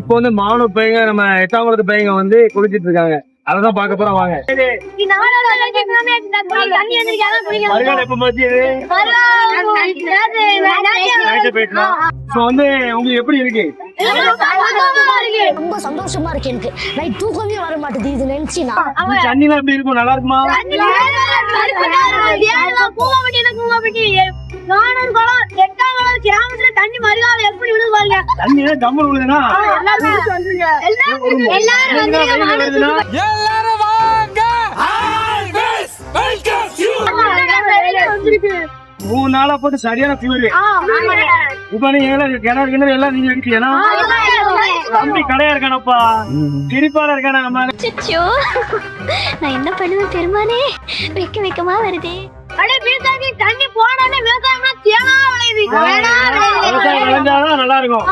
இப்போ வந்து மாணவ பையங்க நம்ம 8ஆம் வகுப்பு பையங்க வந்து குளிச்சிட்டு இருக்காங்க. அததான் பாக்க போறோம் வாங்க. மறுநாள் எப்ப போச்சு? வந்து உங்களுக்கு எப்படி இருக்கு? ரொம்ப சந்தோஷமா இருக்கு. எனக்கு நைட் தூக்கமே வர மாட்டேது இது நினைச்சினா. தண்ணிலாம் எப்படி இருக்கும்? நல்லா இருக்குமா? தண்ணி மறுகால எப்படி விழுது பாருங்க. தண்ணி டம்மர் விழுதுனா எல்லாரும் வாங்க. மூணு நாளா போட்டு சரியான ஃபீவர். இப்ப நீங்க கிணறு எல்லாம் நீங்க இருக்கீங்கன்னா தம்பி கடையா இருக்கானப்பா, சிரிப்பால இருக்கானா? நான் என்ன பண்ணுவேன் பெருமானே, வெக்கமா வருதே. தண்ணி போனாலே விவசாயம் விளைஞ்சாதான் நல்லா இருக்கும்.